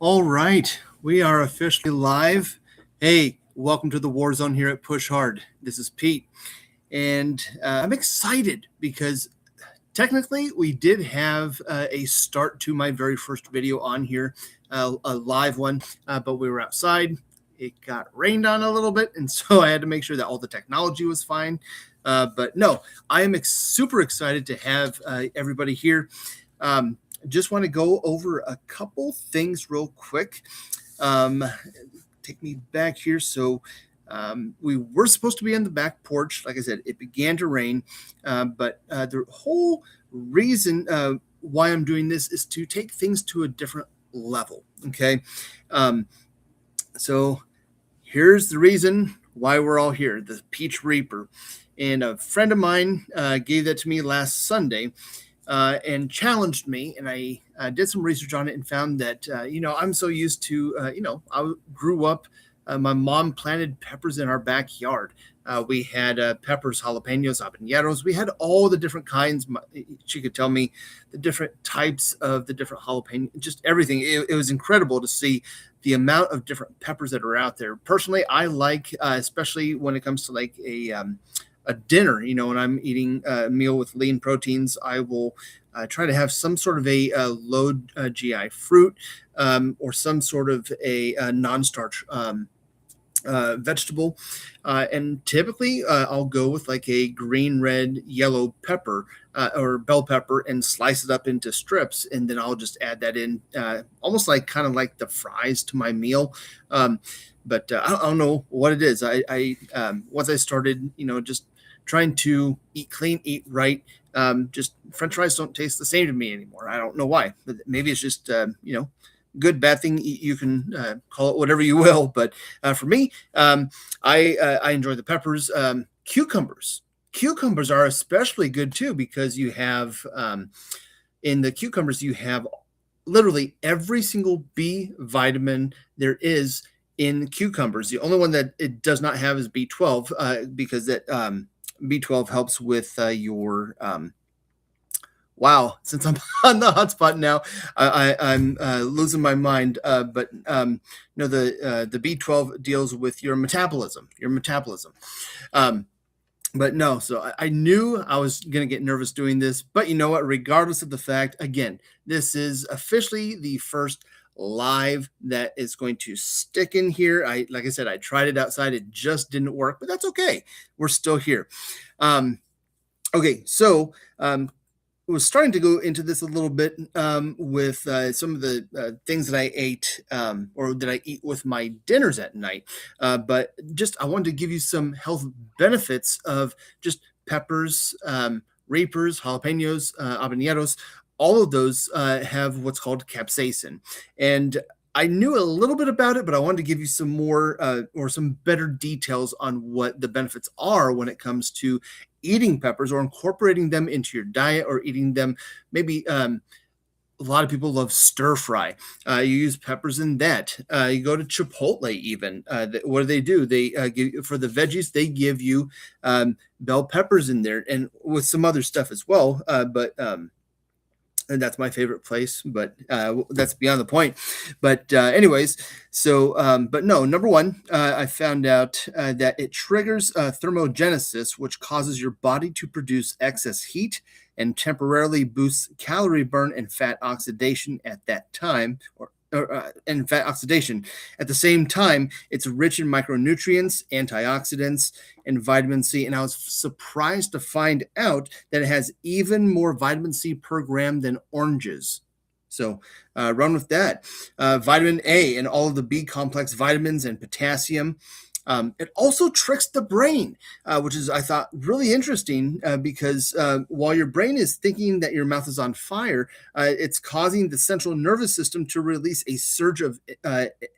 All right, we are officially live. Hey, welcome to the War Zone here at Push Hard. This is Pete, and I'm excited because technically we did have a start to my very first video on here, a live one, but we were outside. It got rained on a little bit, and so I had to make sure that all the technology was fine. But no, I am super excited to have everybody here. Just want to go over a couple things real quick. Take me back here. So we were supposed to be on the back porch. Like I said, it began to rain, but the whole reason why I'm doing this is to take things to a different level. Okay. So here's the reason why we're all here, the Peach Reaper. And a friend of mine gave that to me last Sunday. And challenged me, and I did some research on it and found that, I'm so used to, I grew up, my mom planted peppers in our backyard. We had peppers, jalapenos, habaneros. We had all the different kinds. She could tell me the different types of the different jalapeno, just everything. It was incredible to see the amount of different peppers that are out there. Personally, I like, especially when it comes to like a dinner, when I'm eating a meal with lean proteins, I will try to have some sort of a low GI fruit or some sort of a non-starch vegetable. And typically I'll go with like a green, red, yellow pepper or bell pepper and slice it up into strips. And then I'll just add that in almost like kind of like the fries to my meal. But I don't know what it is. I once I started, just trying to eat clean, eat right. Just French fries don't taste the same to me anymore. I don't know why, but maybe it's just, good, bad thing. You can call it whatever you will. But for me, I enjoy the peppers. Cucumbers are especially good too, because you have, in the cucumbers, you have literally every single B vitamin there is in cucumbers. The only one that it does not have is B12, because that B12 helps with your wow. Since I'm on the hotspot now, I'm losing my mind. But the B12 deals with your metabolism. But no, so I knew I was going to get nervous doing this. But you know what? Regardless of the fact, again, this is officially the first live that is going to stick in here. Like I said, I tried it outside. It just didn't work, but that's okay. We're still here. Okay, so was starting to go into this a little bit with some of the things that I ate or that I eat with my dinners at night. But just I wanted to give you some health benefits of just peppers, reapers, jalapenos, habaneros. All of those have what's called capsaicin. And I knew a little bit about it, but I wanted to give you some more or some better details on what the benefits are when it comes to eating peppers or incorporating them into your diet or eating them. Maybe a lot of people love stir fry. You use peppers in that. You go to Chipotle even. What do? They give, for the veggies, they give you bell peppers in there and with some other stuff as well. And that's my favorite place, but that's beyond the point. But anyways, so, but no, number one, I found out that it triggers thermogenesis, which causes your body to produce excess heat and temporarily boosts calorie burn and fat oxidation at that time, and fat oxidation. At the same time, it's rich in micronutrients, antioxidants, and vitamin C. And I was surprised to find out that it has even more vitamin C per gram than oranges. So run with that. Vitamin A and all of the B complex vitamins and potassium. It also tricks the brain, which is, I thought, really interesting because while your brain is thinking that your mouth is on fire, it's causing the central nervous system to release a surge of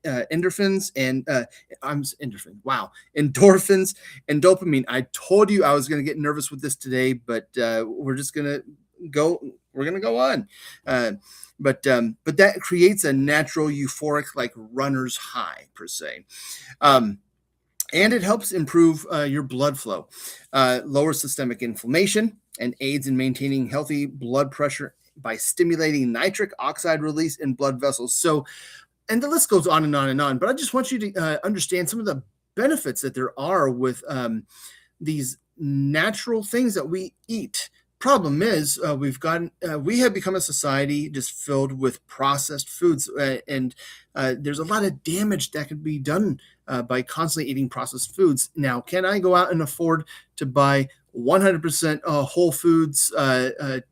endorphins and endorphins and dopamine. I told you I was going to get nervous with this today, but we're just going to go. We're going to go on. But that creates a natural euphoric, like runner's high per se. And it helps improve your blood flow, lowers systemic inflammation, and aids in maintaining healthy blood pressure by stimulating nitric oxide release in blood vessels. So And the list goes on and on and on. But I just want you to understand some of the benefits that there are with these natural things that we eat. Problem is, we have become a society just filled with processed foods, and there's a lot of damage that can be done by constantly eating processed foods. Now, can I go out and afford to buy 100% whole foods,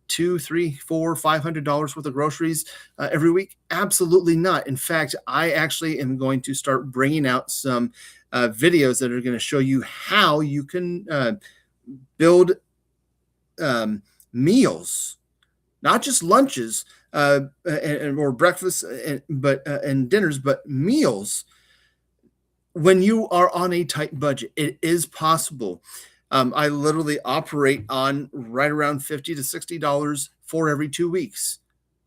two, three, four, $500 worth of groceries every week? Absolutely not. In fact, I actually am going to start bringing out some videos that are going to show you how you can build meals, not just lunches or breakfasts, and dinners, but meals when you are on a tight budget. It is possible. I literally operate on right around $50 to $60 for every 2 weeks.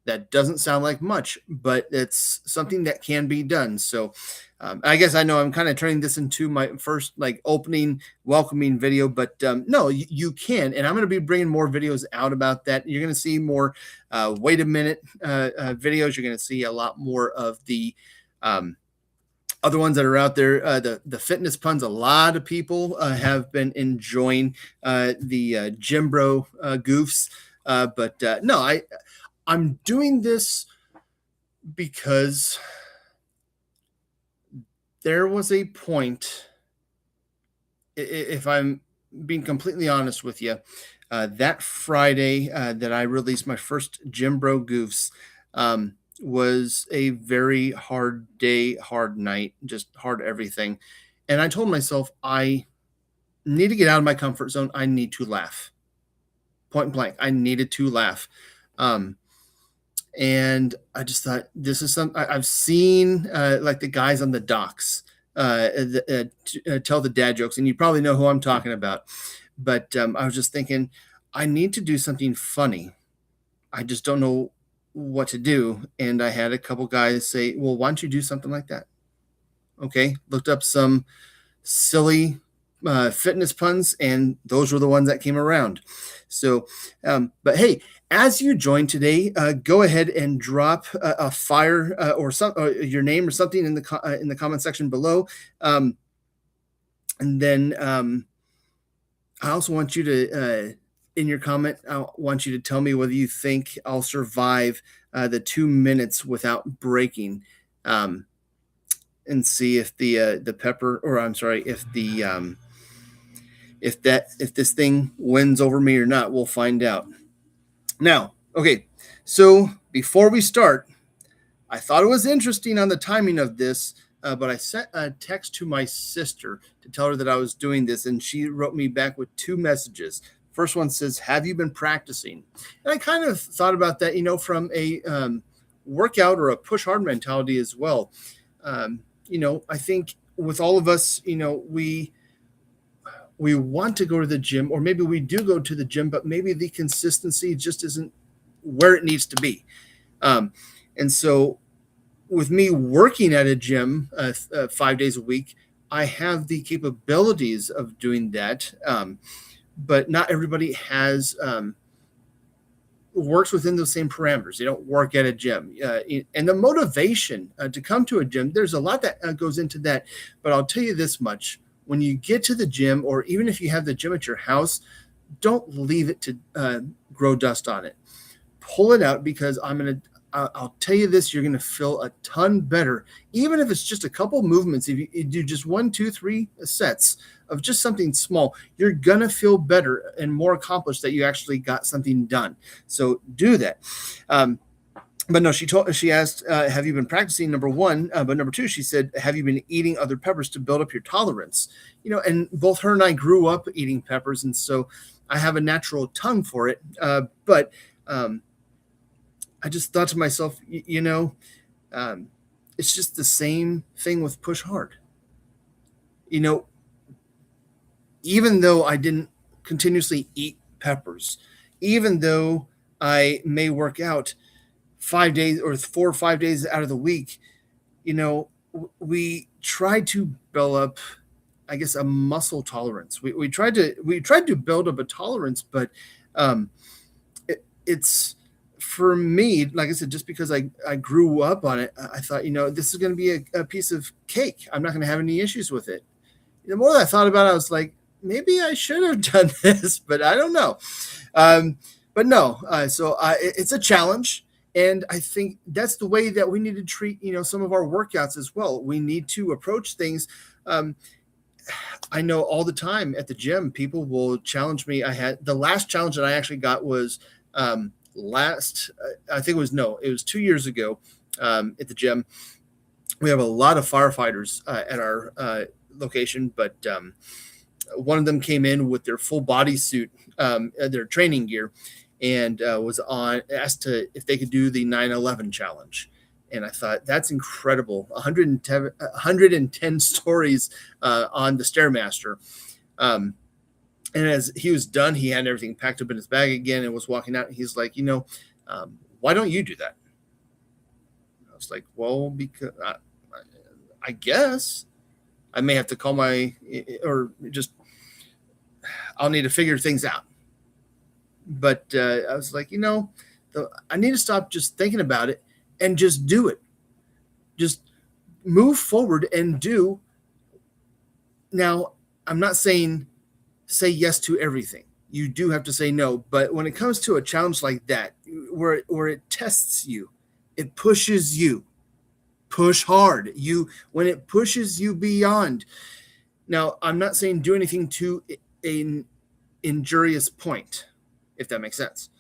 That doesn't sound like much, but it's something that can be done. So I guess I know I'm kind of turning this into my first like opening welcoming video, but no, you can. And I'm going to be bringing more videos out about that. You're going to see more wait a minute videos. You're going to see a lot more of the other ones that are out there. The fitness puns, a lot of people have been enjoying the gym bro goofs. But no, I'm doing this because there was a point, if I'm being completely honest with you, that Friday that I released my first Gym Bro Goofs was a very hard day, hard night, just hard everything. And I told myself, I need to get out of my comfort zone. I need to laugh. Point blank, I needed to laugh. And I just thought this is I've seen like the guys on the docks tell the dad jokes, and you probably know who I'm talking about. But I was just thinking, I need to do something funny. I just don't know what to do. And I had a couple guys say, "Well, why don't you do something like that?" Okay, looked up some silly fitness puns, and those were the ones that came around. So, but hey, as you join today, go ahead and drop a fire or some your name or something in the comment section below, and then I also want you to. In your comment, I want you to tell me whether you think I'll survive the 2 minutes without breaking, and see if the pepper, or I'm sorry, if the if this thing wins over me or not. We'll find out. Now, okay, so before we start, I thought it was interesting on the timing of this, but I sent a text to my sister to tell her that I was doing this, and she wrote me back with two messages. First one says, "Have you been practicing?" And I kind of thought about that, from a workout or a push hard mentality as well. I think with all of us, we want to go to the gym, or maybe we do go to the gym, but maybe the consistency just isn't where it needs to be. And so with me working at a gym 5 days a week, I have the capabilities of doing that. But not everybody has works within those same parameters. They don't work at a gym. And the motivation to come to a gym, there's a lot that goes into that. But I'll tell you this much. When you get to the gym, or even if you have the gym at your house, don't leave it to grow dust on it. Pull it out, because I'll tell you this, you're going to feel a ton better, even if it's just a couple movements. If you do just 1, 2, 3 sets of just something small, you're going to feel better and more accomplished that you actually got something done. So do that. But no, she asked, have you been practicing, number one, but number two, she said, have you been eating other peppers to build up your tolerance? And both her and I grew up eating peppers, and so I have a natural tongue for it. But I just thought to myself, it's just the same thing with push hard. Even though I didn't continuously eat peppers, even though I may work out 5 days or 4 or 5 days out of the week, we try to build up, I guess, a muscle tolerance. We tried to build up a tolerance, but it's for me, like I said, just because I grew up on it, I thought, this is going to be a piece of cake. I'm not going to have any issues with it. The more that I thought about it, I was like, maybe I should have done this, but I don't know. Um, but no, it's a challenge. And I think that's the way that we need to treat, some of our workouts as well. We need to approach things. Um, I know all the time at the gym, people will challenge me. I had the last challenge that I actually got was I think it was 2 years ago at the gym. We have a lot of firefighters at our location, but one of them came in with their full body suit, their training gear, and was asked if they could do the 9/11 challenge. And I thought, that's incredible. 110 stories on the Stairmaster. Um, and as he was done, he had everything packed up in his bag again and was walking out. And he's like, why don't you do that? I was like, well, because I guess I may have to call I'll need to figure things out. But I was like, I need to stop just thinking about it and just do it. Just move forward and do. Now, I'm not saying say yes to everything. You do have to say no. But when it comes to a challenge like that, where it tests you, it pushes you, push hard. When it pushes you beyond. Now, I'm not saying do anything to an injurious point, if that makes sense.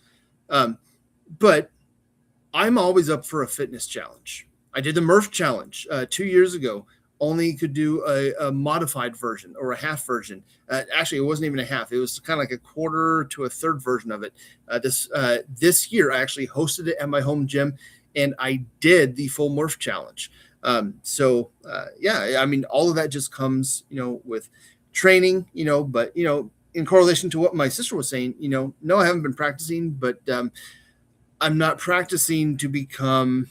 But I'm always up for a fitness challenge. I did the Murph challenge 2 years ago. Only could do a modified version or a half version. Actually, it wasn't even a half. It was kind of like a quarter to a third version of it. This year, I actually hosted it at my home gym, and I did the full Murph challenge. I mean, all of that just comes, with training, but, in correlation to what my sister was saying, no, I haven't been practicing, but I'm not practicing to become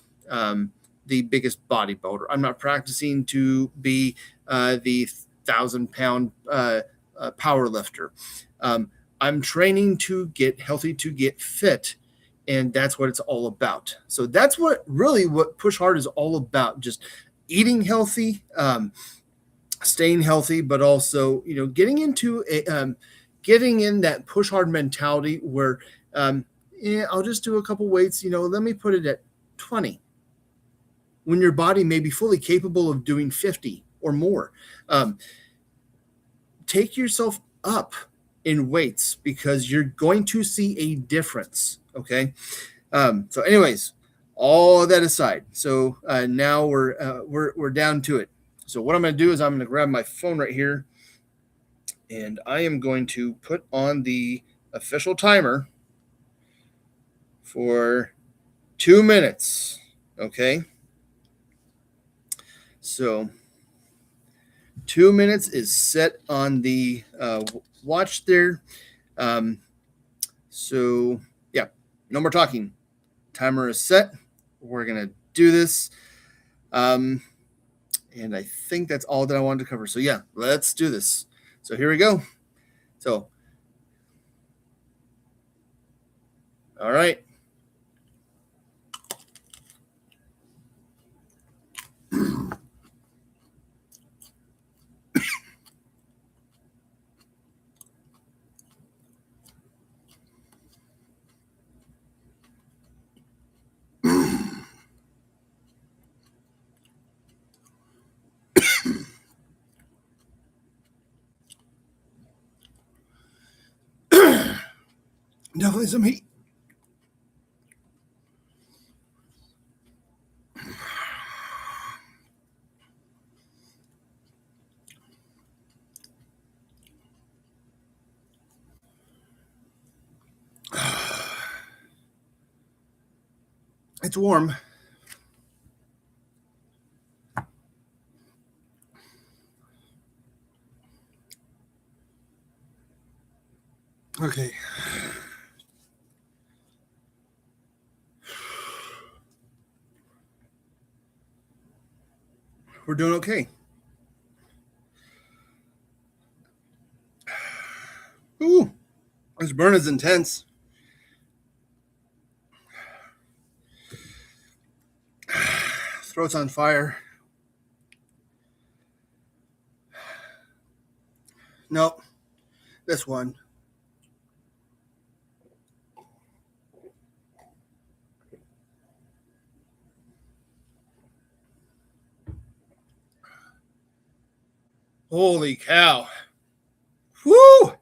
the biggest bodybuilder. I'm not practicing to be the 1,000-pound power lifter. I'm training to get healthy, to get fit. And that's what it's all about. So that's what Push Hard is all about. Just eating healthy, staying healthy, but also, getting in that push hard mentality where, I'll just do a couple weights, let me put it at 20 when your body may be fully capable of doing 50 or more. Take yourself up in weights because you're going to see a difference. Okay. So anyways, all of that aside. So now we're down to it. So what I'm going to do is I'm going to grab my phone right here and I am going to put on the official timer for 2 minutes. Okay. So 2 minutes is set on the watch there. So yeah, no more talking. Timer is set. We're going to do this. And I think that's all that I wanted to cover. So yeah, let's do this. So here we go. So, all right. Definitely some heat. It's warm. Okay. We're doing okay. Ooh, this burn is intense. Throat's on fire. Nope. This one. Holy cow. Woo!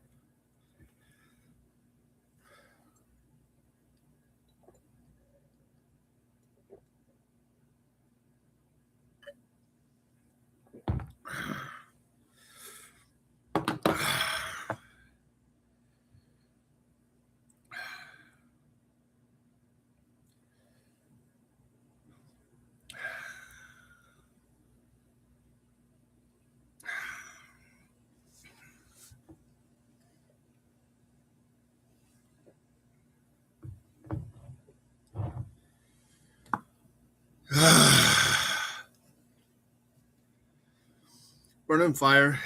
Burning fire.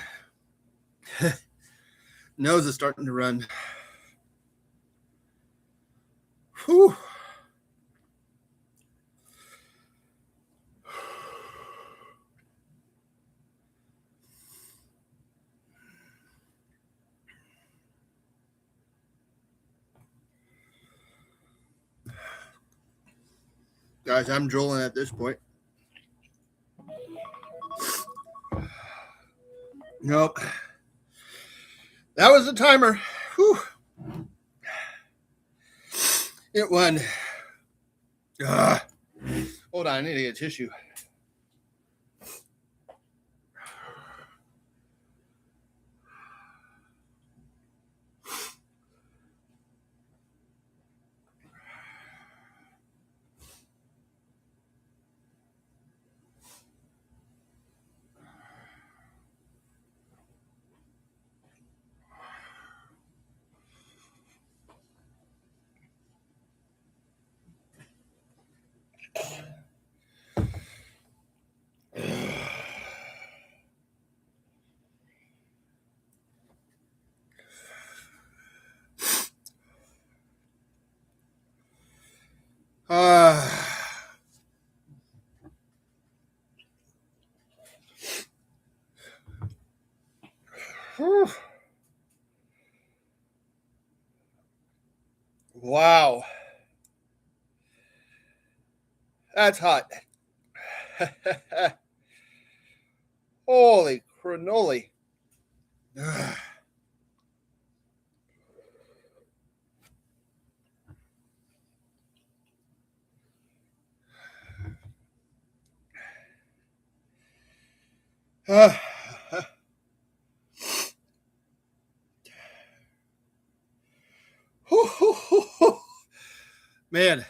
Nose is starting to run. Whew. Guys, I'm drooling at this point. Nope. That was the timer. Whew. It won. Hold on, I need to get a tissue. Wow. That's hot. Holy cannoli. Man,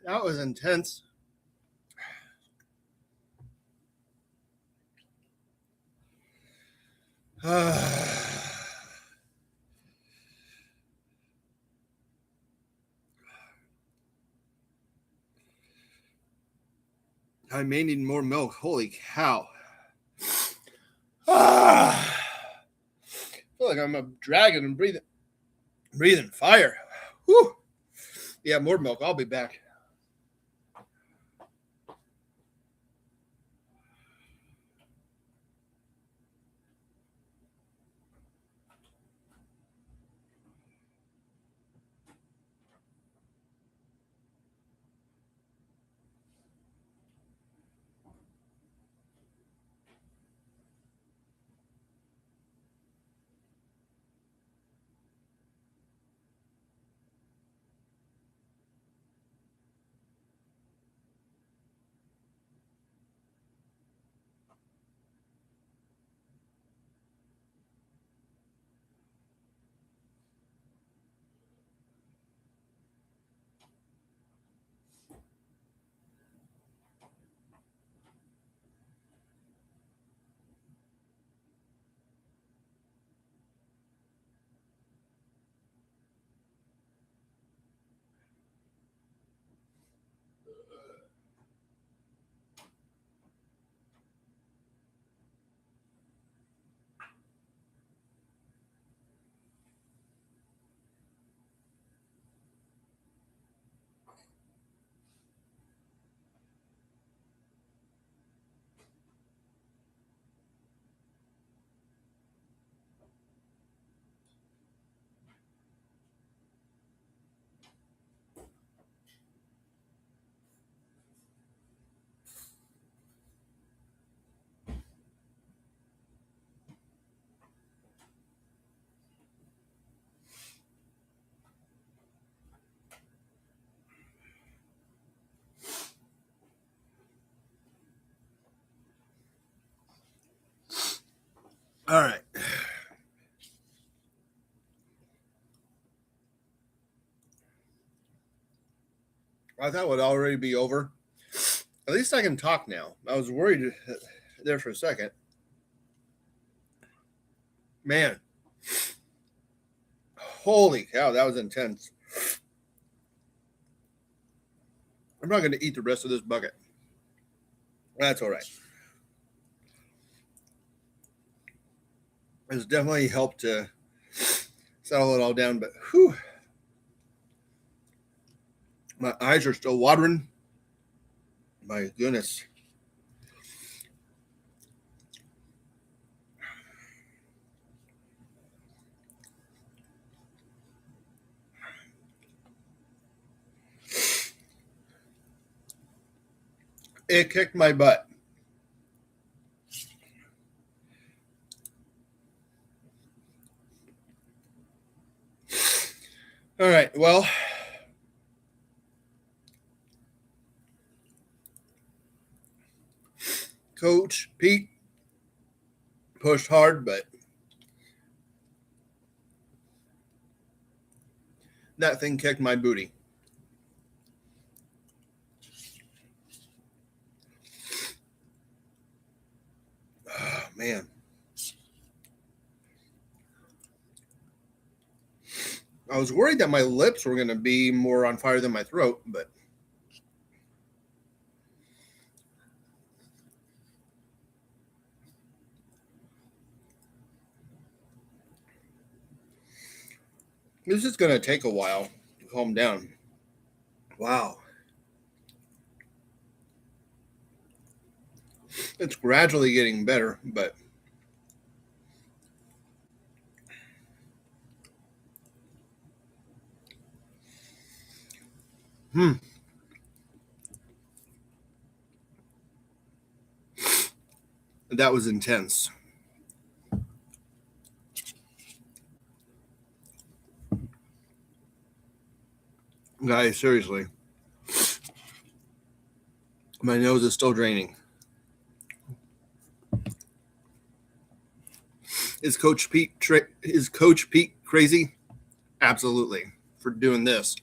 that was intense. I may need more milk. Holy cow. I feel like I'm a dragon and breathing fire. Whew. Yeah, more milk. I'll be back. All right. I thought it would already be over. At least I can talk now. I was worried there for a second. Man, holy cow, that was intense. I'm not going to eat the rest of this bucket. That's all right. It's definitely helped to settle it all down, but whew, my eyes are still watering. My goodness. It kicked my butt. All right. Well, Coach Pete pushed hard, but that thing kicked my booty. Oh, man. I was worried that my lips were going to be more on fire than my throat, but this is going to take a while to calm down. Wow. It's gradually getting better, but that was intense. Guys, seriously. My nose is still draining. Is Coach Pete crazy? Absolutely, for doing this.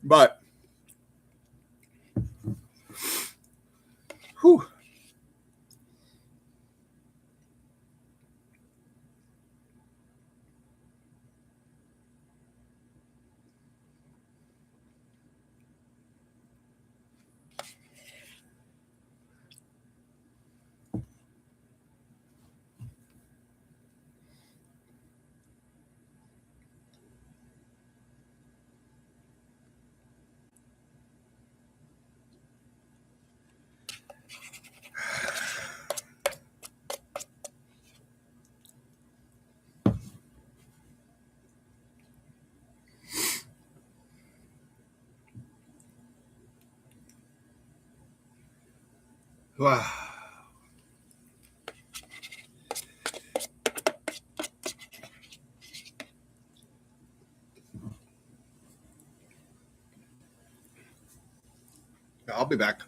But whew. Wow. I'll be back.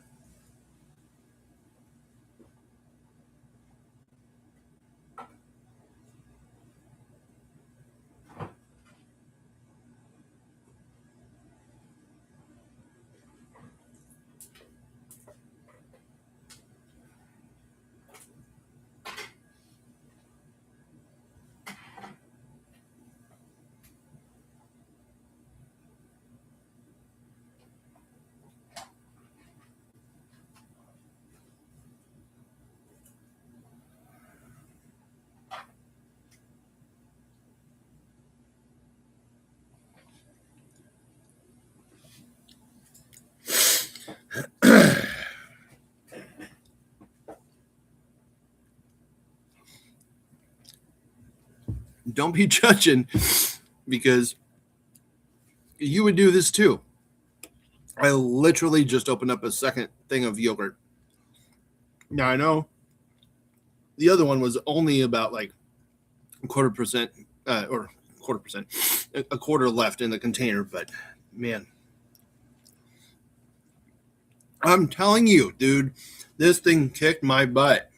Don't be judging because you would do this too. I literally just opened up a second thing of yogurt. Now I know the other one was only about like a quarter percent or quarter percent, a quarter left in the container, but man, I'm telling you, dude, this thing kicked my butt.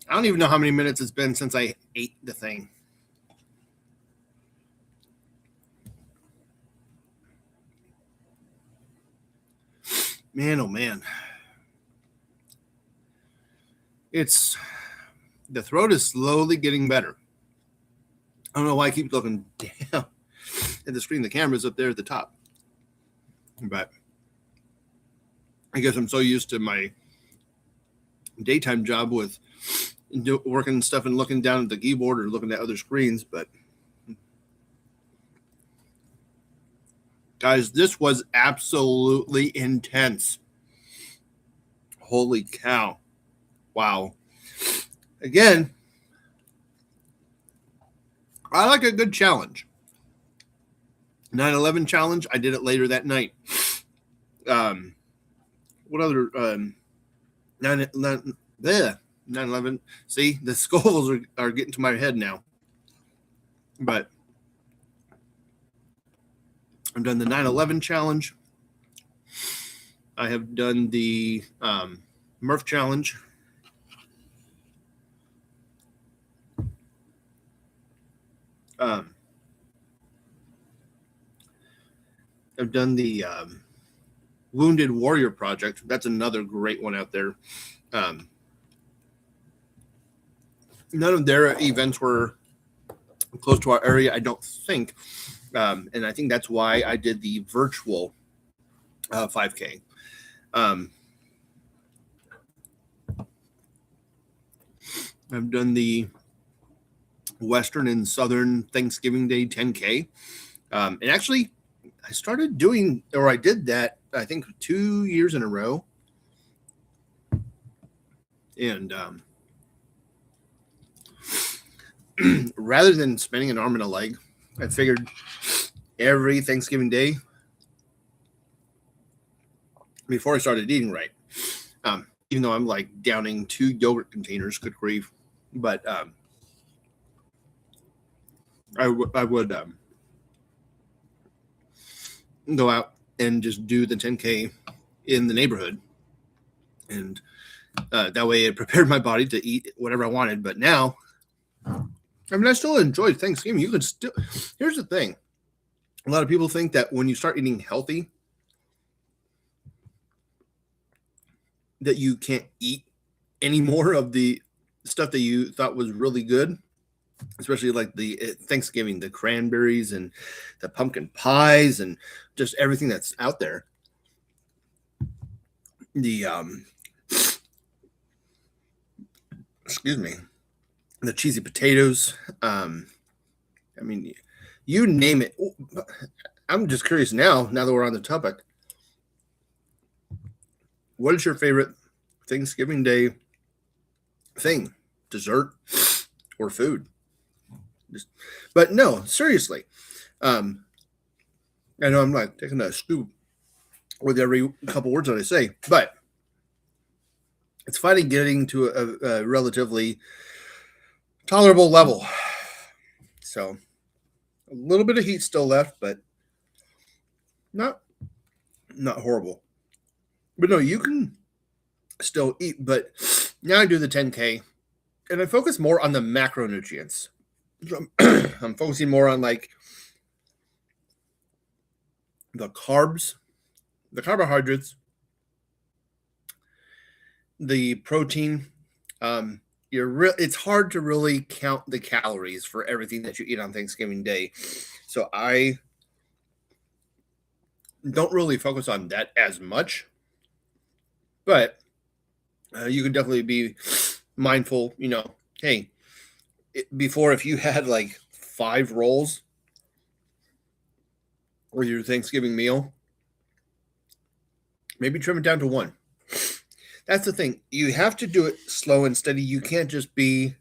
I don't even know how many minutes it's been since I ate the thing. Man, oh man. The throat is slowly getting better. I don't know why I keep looking down at the screen. The camera's up there at the top. But I guess I'm so used to my daytime job with working stuff and looking down at the keyboard or looking at other screens. But guys, this was absolutely intense. Holy cow. Wow. Again, I like a good challenge. 9/11 challenge. I did it later that night. What other 9/11? See, the Scovilles are getting to my head now. But I've done the 9/11 challenge. I have done the Murph challenge. I've done the Wounded Warrior Project. That's another great one out there. None of their events were close to our area, I don't think. And I think that's why I did the virtual 5K. I've done the Western and Southern Thanksgiving Day 10K. And actually, I started doing, or I did that, I think 2 years in a row. And rather than spending an arm and a leg, I figured every Thanksgiving Day before I started eating right. Even though I'm like downing 2 yogurt containers, good grief. But I would go out and just do the 10K in the neighborhood. And that way it prepared my body to eat whatever I wanted. But now, I mean, I still enjoy Thanksgiving. You can still, here's the thing. A lot of people think that when you start eating healthy, that you can't eat any more of the stuff that you thought was really good, especially like the Thanksgiving, the cranberries and the pumpkin pies and just everything that's out there. The excuse me, the cheesy potatoes. I mean, you name it. I'm just curious now that we're on the topic. What is your favorite Thanksgiving Day thing? Dessert or food? But no, seriously. I know I'm like taking a scoop with every couple words that I say, but it's finally getting to a relatively tolerable level. So a little bit of heat still left, but not horrible. But no, you can still eat. But now I do the 10K, and I focus more on the macronutrients. I'm focusing more on like the carbs, the carbohydrates, the protein. It's hard to really count the calories for everything that you eat on Thanksgiving Day. So I don't really focus on that as much. But you can definitely be mindful, hey, before if you had like 5 rolls with your Thanksgiving meal, maybe trim it down to 1. That's the thing. You have to do it slow and steady. You can't just be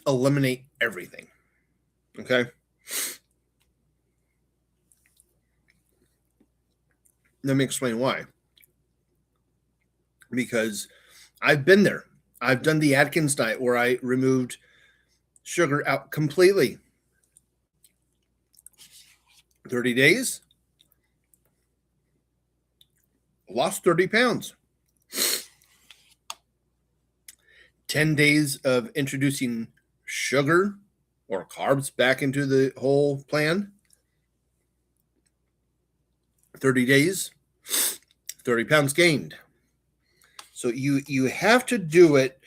eliminate everything. Okay? Let me explain why. Because I've been there. I've done the Atkins diet where I removed sugar out completely. 30 days. Lost 30 pounds. 10 days of introducing sugar or carbs back into the whole plan. 30 days, 30 pounds gained. So you have to do it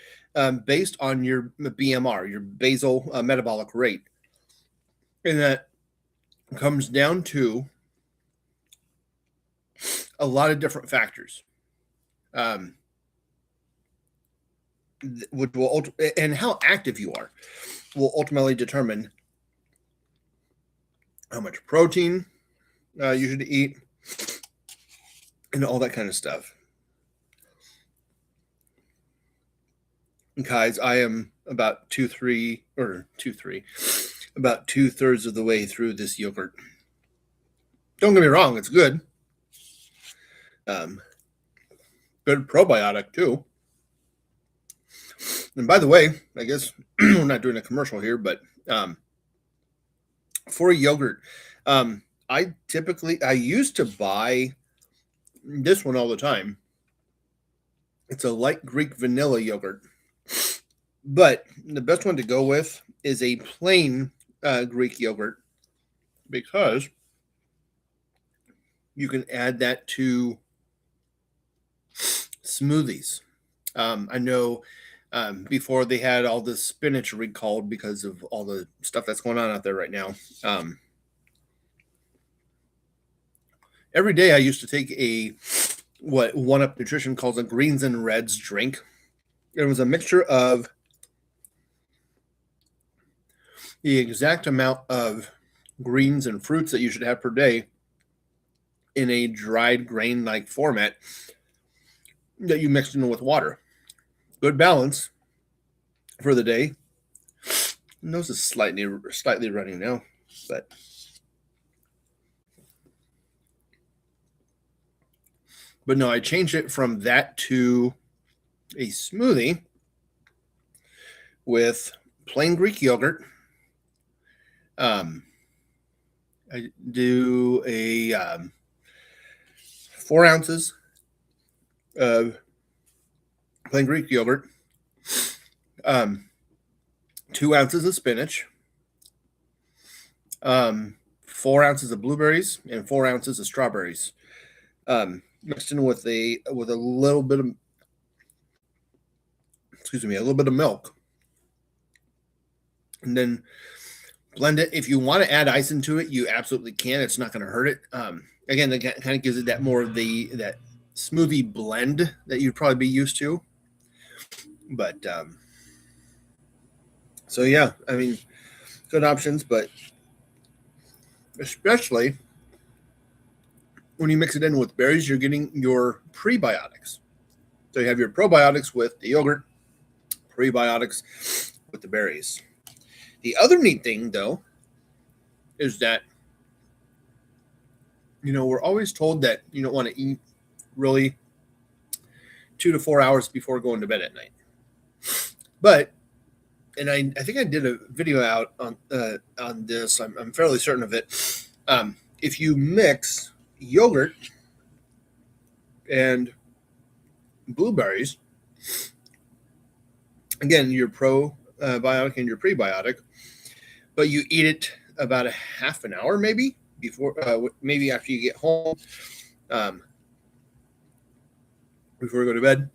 based on your BMR, your basal metabolic rate. And that comes down to a lot of different factors. Which will and how active you are will ultimately determine how much protein you should eat and all that kind of stuff. Guys, I am about about 2/3 of the way through this yogurt. Don't get me wrong, it's good. Good probiotic too. And by the way, I guess we're not doing a commercial here, but for yogurt, I used to buy this one all the time. It's a light Greek vanilla yogurt, but the best one to go with is a plain Greek yogurt because you can add that to smoothies. I know before they had all the spinach recalled because of all the stuff that's going on out there right now. Every day I used to take what One Up Nutrition calls a greens and reds drink. It was a mixture of the exact amount of greens and fruits that you should have per day in a dried grain-like format that you mixed in with water. Good balance for the day. Nose is slightly running now, but no, I changed it from that to a smoothie with plain Greek yogurt. I do a 4 ounces of plain Greek yogurt, 2 ounces of spinach, 4 ounces of blueberries, and 4 ounces of strawberries, mixed in with a little bit of milk, and then blend it. If you want to add ice into it, you absolutely can. It's not going to hurt it. Again, that kind of gives it that more of that smoothie blend that you'd probably be used to. But so yeah, I mean, good options, but especially when you mix it in with berries, you're getting your prebiotics. So you have your probiotics with the yogurt, prebiotics with the berries. The other neat thing, though, is that, we're always told that you don't want to eat really 2 to 4 hours before going to bed at night. But, and I think I did a video out on this. I'm fairly certain of it. If you mix yogurt and blueberries, again, your probiotic and your prebiotic, but you eat it about a half an hour maybe before, maybe after you get home, before you go to bed,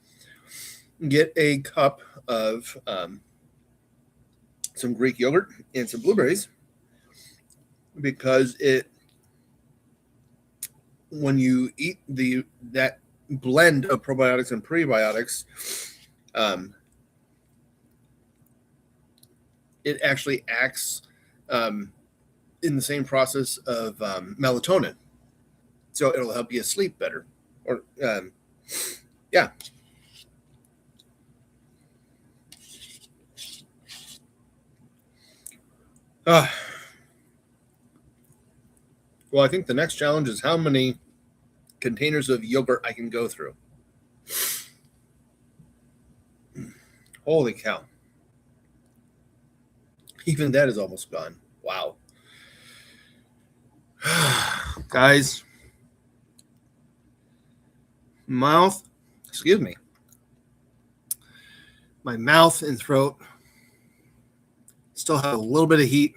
get a cup of some Greek yogurt and some blueberries, because when you eat that blend of probiotics and prebiotics, it actually acts in the same process of melatonin, so it'll help you sleep better. Or yeah. Well, I think the next challenge is how many containers of yogurt I can go through. Holy cow. Even that is almost gone. Wow. Guys, mouth, excuse me, my mouth and throat still have a little bit of heat,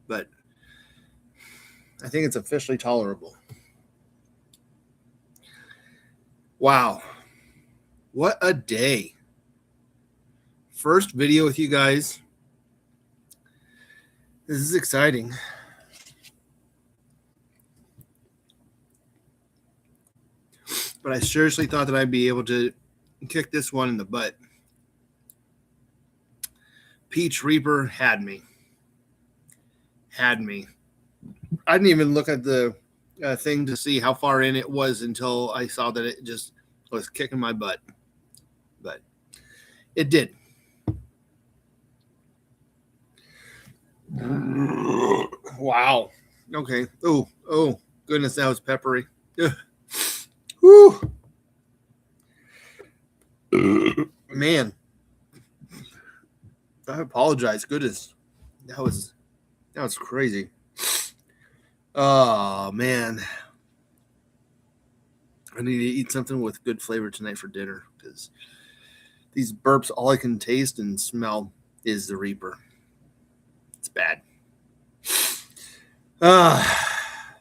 but I think it's officially tolerable. Wow. What a day. First video with you guys. This is exciting. But I seriously thought that I'd be able to kick this one in the butt. Peach Reaper had me. I didn't even look at the thing to see how far in it was until I saw that it just was kicking my butt. But it did. Wow. Okay. Oh, goodness, that was peppery. Whew. Man. I apologize. Goodness. That was crazy. Oh, man. I need to eat something with good flavor tonight for dinner because these burps, all I can taste and smell is the Reaper. It's bad.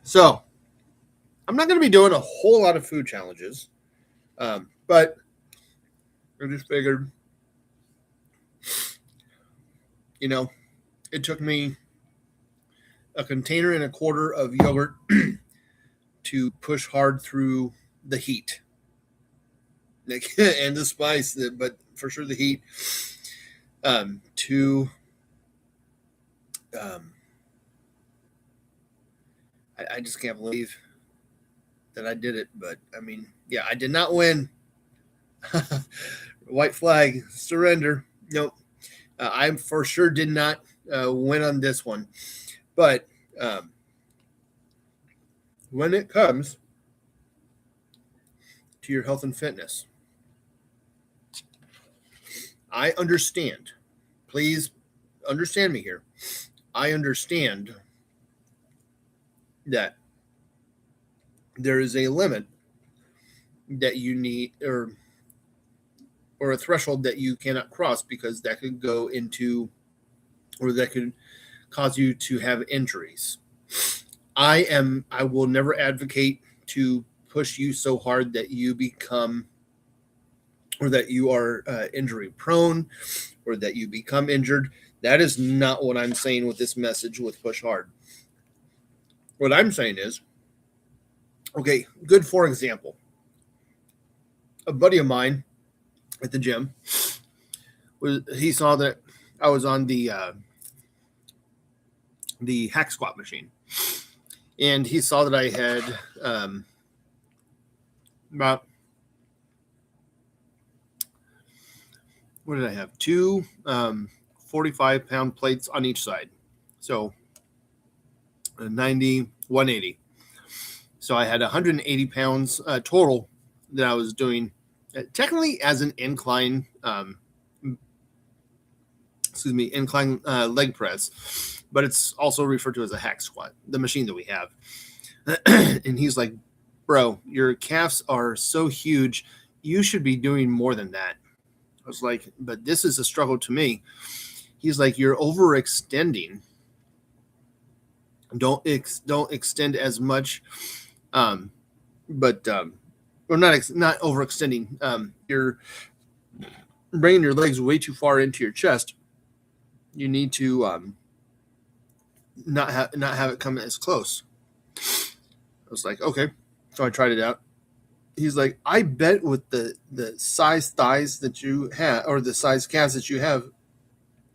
So I'm not going to be doing a whole lot of food challenges, but I just figured, it took me a container and a quarter of yogurt to push hard through the heat and the spice, but for sure the heat, I just can't believe that I did it. But I mean, yeah, I did not win. White flag, surrender. Nope. I for sure did not win on this one. But when it comes to your health and fitness, I understand. Please understand me here. I understand that there is a limit that you need, or a threshold that you cannot cross, because that could go into, or that could cause you to have injuries. I will never advocate to push you so hard that you become, or that you are injury prone, or that you become injured. That is not what I'm saying with this message with push hard. What I'm saying is, okay, good for example, a buddy of mine at the gym, he saw that I was on the hack squat machine, and he saw that I had about, what did I have? Two 45-pound plates on each side. So 90, 180. So I had 180 pounds total that I was doing technically as an incline, incline leg press, but it's also referred to as a hack squat, the machine that we have. And he's like, bro, your calves are so huge. You should be doing more than that. I was like, but this is a struggle to me. He's like, you're overextending. Don't extend as much, or not overextending. You're bringing your legs way too far into your chest. You need to not have it come as close. I was like, okay. So I tried it out. He's like, I bet with the size thighs that you have, or the size calves that you have,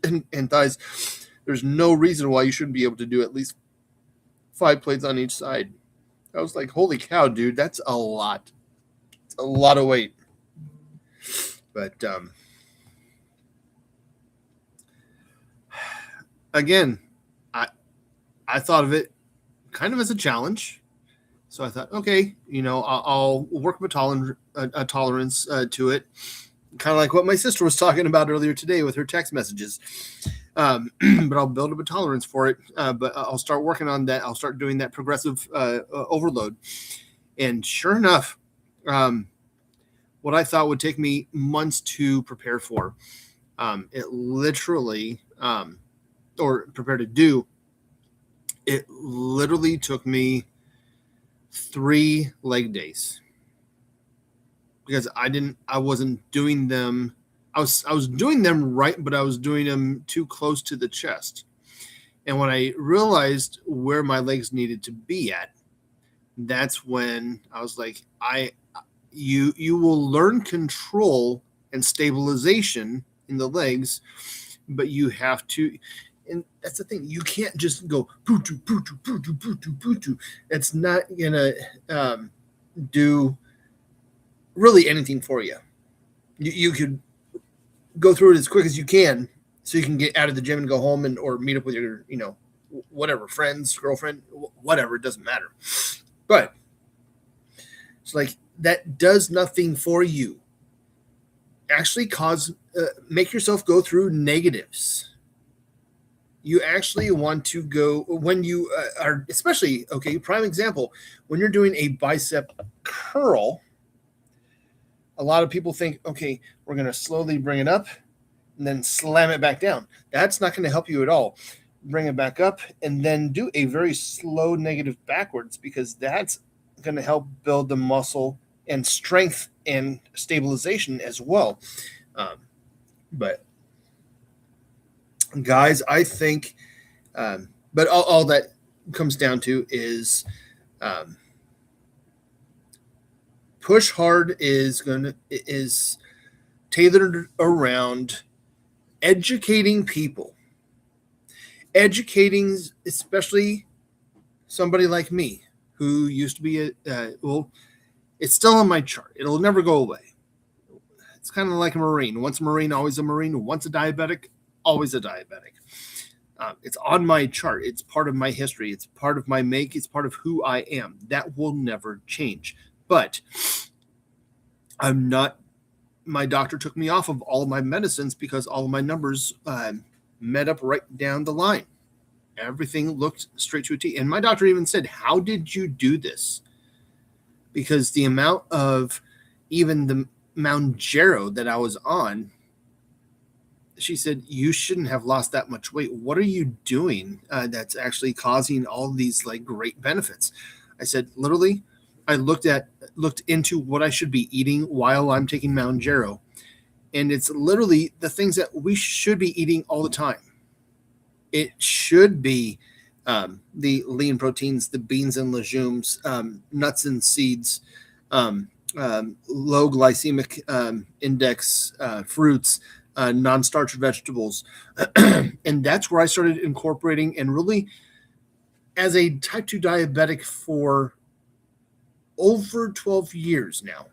and thighs, there's no reason why you shouldn't be able to do at least 5 plates on each side. I was like, holy cow, dude, that's a lot. It's a lot of weight. But again, I thought of it kind of as a challenge. So I thought, okay, I'll work up a tolerance to it. Kind of like what my sister was talking about earlier today with her text messages. But I'll build up a tolerance for it. But I'll start working on that. I'll start doing that progressive overload. And sure enough, Um, what I thought would take me months to prepare for, it literally, or prepare to do, it literally took me 3 leg days because I wasn't doing them. I was doing them right, but I was doing them too close to the chest. And when I realized where my legs needed to be at, that's when I was like, you will learn control and stabilization in the legs, but you have to, and that's the thing, you can't just go pootu pootu pootu pootu pootu. It's not gonna do really anything for you. You could go through it as quick as you can so you can get out of the gym and go home and or meet up with your whatever friends, girlfriend, whatever, it doesn't matter. But it's like that does nothing for you. Actually make yourself go through negatives. You actually want to go when you are, especially, okay, prime example, when you're doing a bicep curl, a lot of people think, okay, we're going to slowly bring it up and then slam it back down. That's not going to help you at all. Bring it back up and then do a very slow negative backwards, because that's going to help build the muscle and strength and stabilization as well. But guys, I think, but all that comes down to is push hard is tailored around educating people, educating especially somebody like me who used to be well, it's still on my chart. It'll never go away. It's kind of like a Marine. Once a Marine, always a Marine. Once a diabetic, always a diabetic. It's on my chart. It's part of my history. It's part of my make. It's part of who I am. That will never change. But I'm not, my doctor took me off of all of my medicines because all of my numbers met up right down the line. Everything looked straight to a T. And my doctor even said, how did you do this? Because the amount of even the Mounjaro that I was on, she said, you shouldn't have lost that much weight. What are you doing that's actually causing all these like great benefits? I said, literally, I looked into what I should be eating while I'm taking Mounjaro. And it's literally the things that we should be eating all the time. It should be the lean proteins, the beans and legumes, nuts and seeds, low glycemic index fruits, non-starch vegetables. And that's where I started incorporating, and really as a type 2 diabetic for over 12 years now,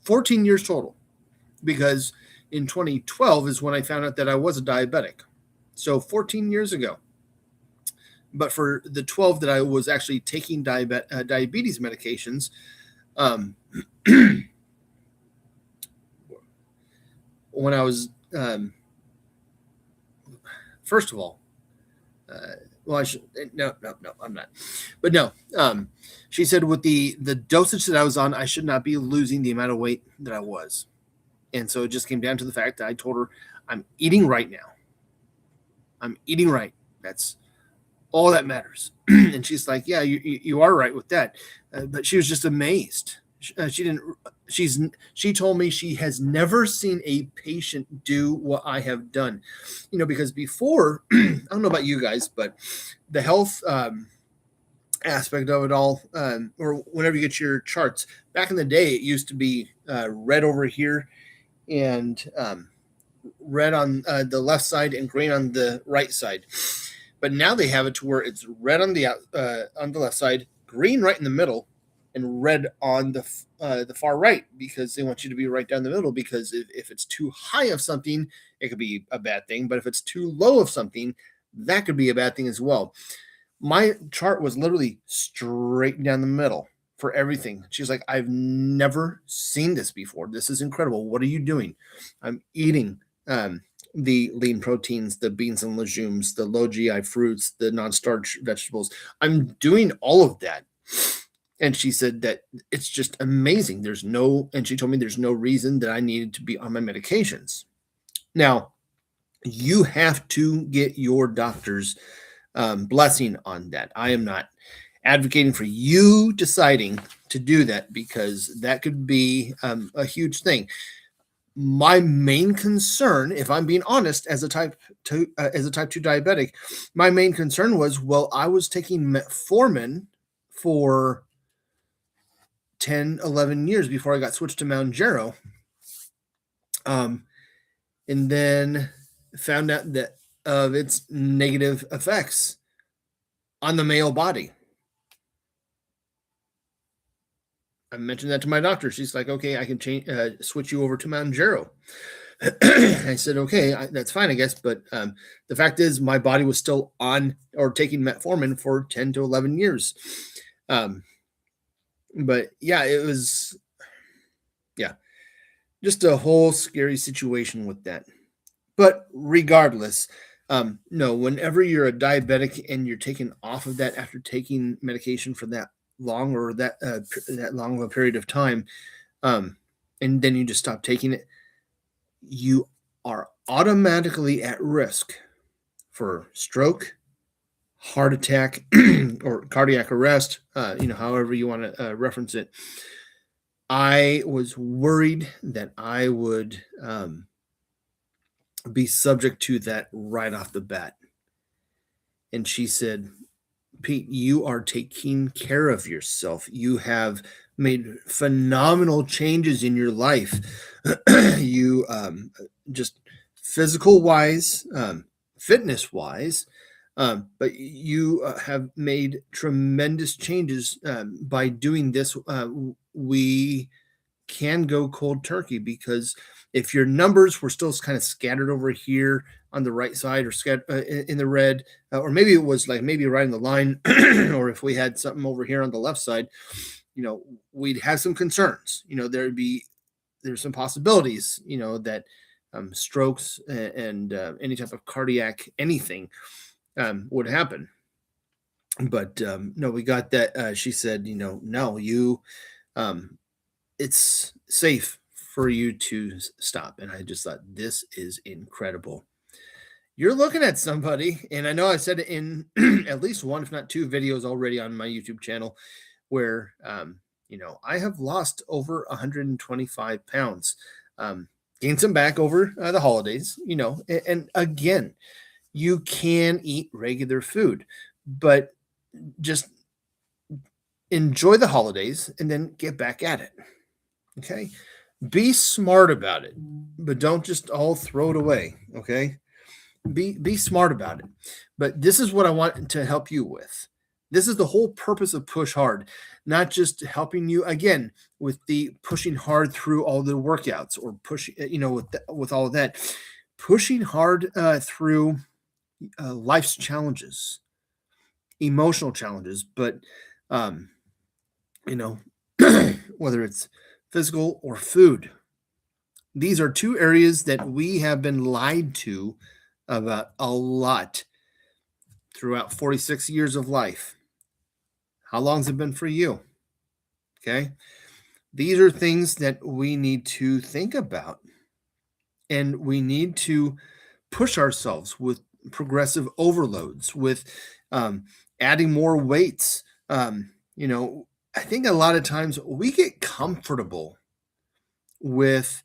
14 years total, because in 2012 is when I found out that I was a diabetic. So 14 years ago. But for the 12 that I was actually taking diabetes medications, when I was, first of all, well, I should, no, I'm not. But no, she said with the dosage that I was on, I should not be losing the amount of weight that I was. And so it just came down to the fact that I told her, I'm eating right now. I'm eating right. That's all that matters. And she's like, yeah, you are right with that. But she was just amazed. She told me she has never seen a patient do what I have done, because before, I don't know about you guys, but the health aspect of it all, or whenever you get your charts, back in the day, it used to be red over here and red on the left side and green on the right side. But now they have it to where it's red on the left side, green right in the middle, and red on the far right, because they want you to be right down the middle. Because if it's too high of something, it could be a bad thing. But if it's too low of something, that could be a bad thing as well. My chart was literally straight down the middle for everything. She's like, I've never seen this before. This is incredible. What are you doing? I'm eating the lean proteins, the beans and legumes, the low GI fruits, the non-starch vegetables. I'm doing all of that. And she said that it's just amazing. And she told me there's no reason that I needed to be on my medications. Now, you have to get your doctor's blessing on that. I am not advocating for you deciding to do that, because that could be a huge thing. My main concern, if I'm being honest, as a type 2 diabetic, my main concern was, well, I was taking metformin for 10, 11 years before I got switched to Mounjaro. And then found out that of its negative effects on the male body. I mentioned that to my doctor. She's like, okay, I can switch you over to Mounjaro. I said, okay, that's fine, I guess. But the fact is, my body was still on or taking metformin for 10 to 11 years. But yeah, it was, just a whole scary situation with that. But regardless, no, whenever you're a diabetic and you're taken off of that after taking medication for that long, or that long of a period of time, and then you just stop taking it, you are automatically at risk for stroke, heart attack, or cardiac arrest, however you want to reference it. I was worried that I would be subject to that right off the bat. And she said, Pete, you are taking care of yourself. You have made phenomenal changes in your life. You just physical wise, fitness wise, but you have made tremendous changes by doing this. We can go cold turkey, because if your numbers were still kind of scattered over here on the right side, or in the red, or maybe it was like maybe right in the line, or if we had something over here on the left side, we'd have some concerns. There's some possibilities, that strokes and any type of cardiac anything would happen. But no, we got that. She said, no, you, it's safe for you to stop. And I just thought, this is incredible. You're looking at somebody, and I know I said it in at least one, if not two videos already on my YouTube channel, where, I have lost over 125 pounds, gained some back over the holidays, and again, you can eat regular food, but just enjoy the holidays and then get back at it. Okay. Be smart about it, but don't just all throw it away. Okay. Be smart about it. But this is what I want to help you with. This is the whole purpose of Push Hard, not just helping you again with the pushing hard through all the workouts, or with all of that, pushing hard through life's challenges, emotional challenges, but whether it's physical or food. These are two areas that we have been lied to about a lot throughout 46 years of life. How long has it been for you? Okay. These are things that we need to think about, and we need to push ourselves with progressive overloads, with adding more weights. I think a lot of times we get comfortable with,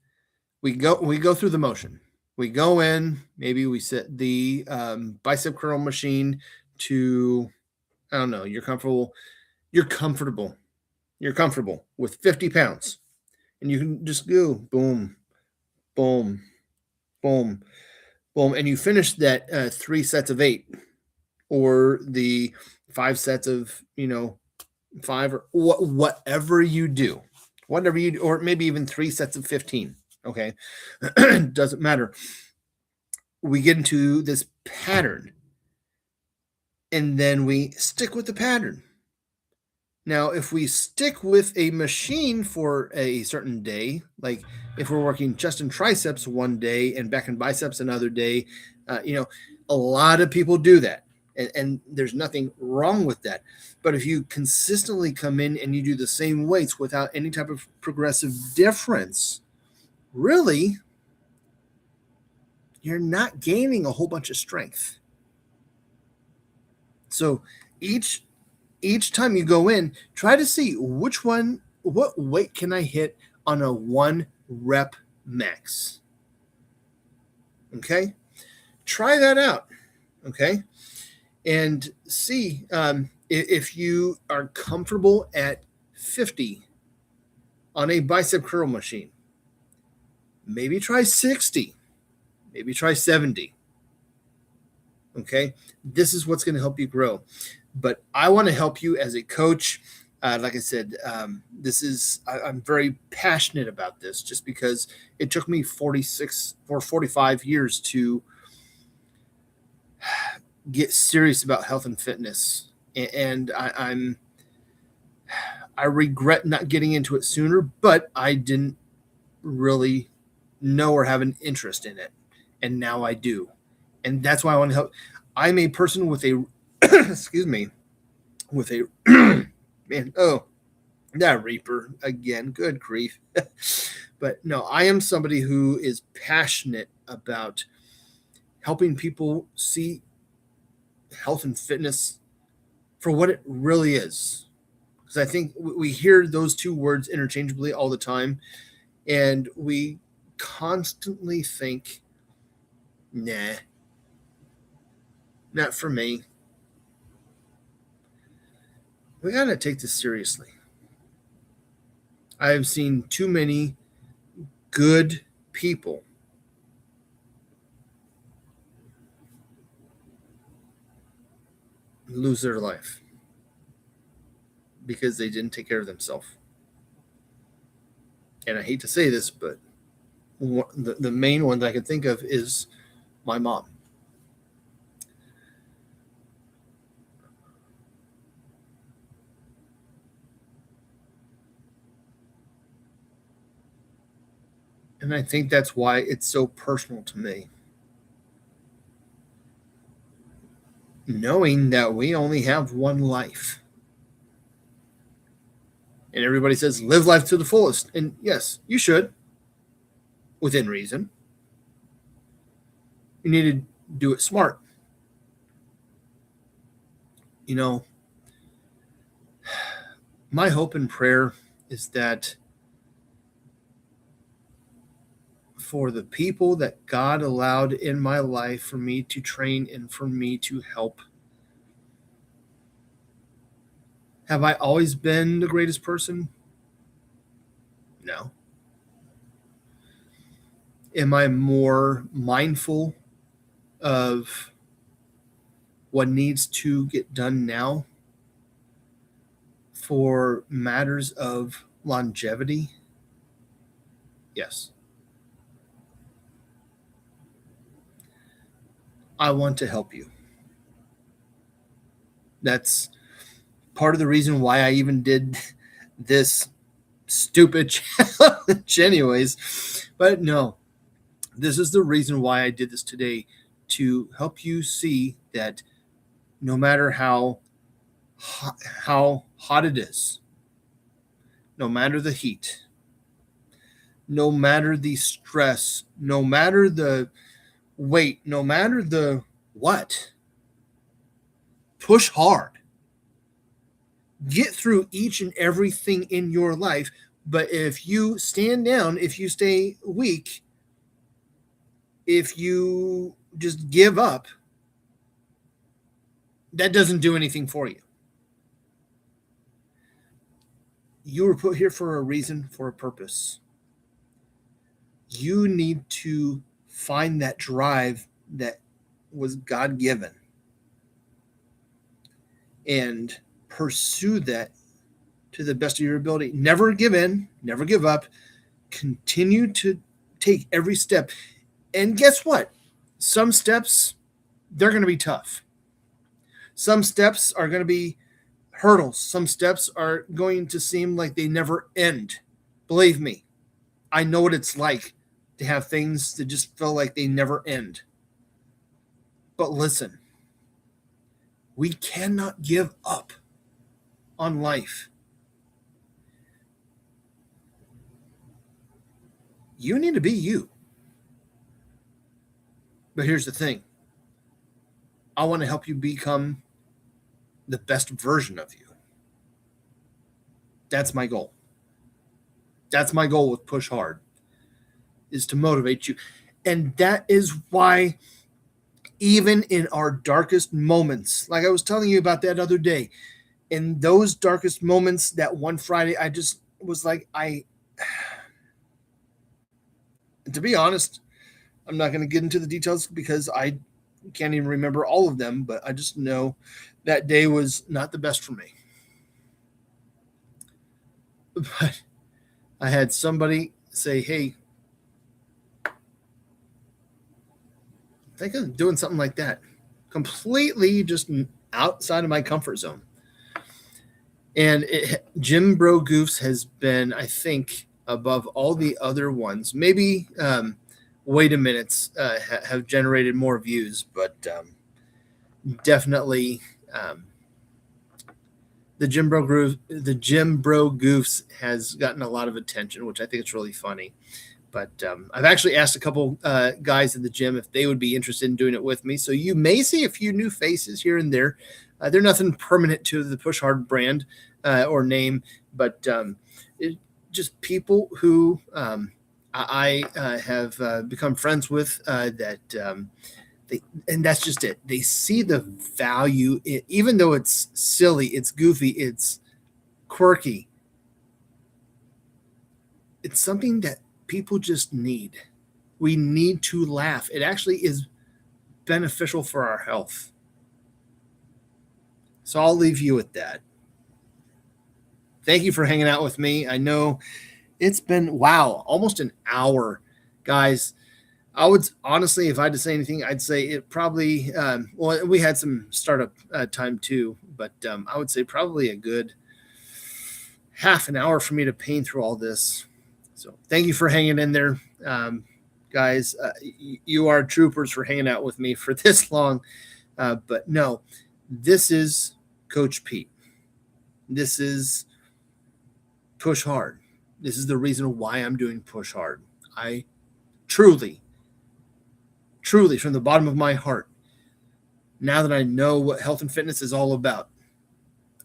we go through the motion. We go in, maybe we set the bicep curl machine to, I don't know, you're comfortable with 50 pounds, and you can just go boom, boom, boom, boom, and you finish that 3 sets of 8, or the 5 sets of 5, or whatever you do, or maybe even 3 sets of 15. Okay. Doesn't matter. We get into this pattern, and then we stick with the pattern. Now, if we stick with a machine for a certain day, like if we're working chest and triceps one day and back and biceps another day, a lot of people do that. and there's nothing wrong with that. But if you consistently come in and you do the same weights without any type of progressive difference, really, you're not gaining a whole bunch of strength. So each time you go in, try to see what weight can I hit on a 1 rep max. Okay, try that out. Okay, and see if you are comfortable at 50 on a bicep curl machine. Maybe try 60, maybe try 70. Okay, this is what's going to help you grow. But I want to help you as a coach. Like I said, I'm very passionate about this, just because it took me 45 years to get serious about health and fitness. And I regret not getting into it sooner, but I didn't really know or have an interest in it. And now I do. And that's why I want to help. I'm a person with a, excuse me, with a, man, oh, that Reaper again, good grief. But no, I am somebody who is passionate about helping people see health and fitness for what it really is. Because I think we hear those two words interchangeably all the time, and we constantly think, nah, not for me. We got to take this seriously. I've seen too many good people lose their life because they didn't take care of themselves. And I hate to say this, but the main one that I can think of is my mom. And I think that's why it's so personal to me. Knowing that we only have one life. And everybody says, live life to the fullest. And yes, you should, within reason. You need to do it smart. You know, my hope and prayer is that for the people that God allowed in my life for me to train and for me to help, have I always been the greatest person? No. Am I more mindful of what needs to get done now for matters of longevity? Yes. I want to help you. That's part of the reason why I even did this stupid challenge anyways. But no, this is the reason why I did this today, to help you see that no matter how hot it is, no matter the heat, no matter the stress, no matter the weight, no matter the what, push hard. Get through each and everything in your life. But if you stand down, if you stay weak, if you just give up, that doesn't do anything for you. You were put here for a reason, for a purpose. You need to find that drive that was God-given and pursue that to the best of your ability. Never give in, never give up. Continue to take every step. And guess what? Some steps, they're going to be tough. Some steps are going to be hurdles. Some steps are going to seem like they never end. Believe me, I know what it's like to have things that just feel like they never end. But listen, We cannot give up on life. You need to be you. But here's the thing. I want to help you become the best version of you. That's my goal. That's my goal with Push Hard, is to motivate you. And that is why even in our darkest moments, like I was telling you about that other day, in those darkest moments, that one Friday, I just was like, to be honest, I'm not going to get into the details because I can't even remember all of them, but I just know that day was not the best for me. But I had somebody say, hey, think of doing something like that. Completely just outside of my comfort zone. And Jim Bro Goofs has been, I think, above all the other ones. Maybe Wait a Minute's have generated more views, but definitely the Jim Bro Goofs has gotten a lot of attention, which I think is really funny. But I've actually asked a couple guys in the gym if they would be interested in doing it with me. So you may see a few new faces here and there. They're nothing permanent to the Push Hard brand or name, but just people who I have become friends with that and that's just it. They see the value, even though it's silly, it's goofy, it's quirky. It's something that people just need. We need to laugh. It actually is beneficial for our health. So I'll leave you with that. Thank you for hanging out with me. I know it's been, wow, almost an hour. Guys, I would honestly, if I had to say anything, I'd say it probably, well, we had some startup time too, but I would say probably a good half an hour for me to paint through all this. So thank you for hanging in there. Guys, you are troopers for hanging out with me for this long. But no, this is Coach Pete. This is Push Hard. This is the reason why I'm doing Push Hard. I truly, from the bottom of my heart, now that I know what health and fitness is all about,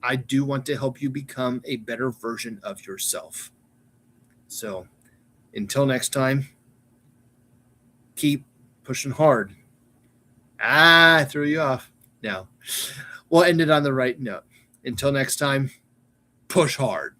I do want to help you become a better version of yourself. So until next time, keep pushing hard. I threw you off. No, we'll end it on the right note. Until next time, push hard.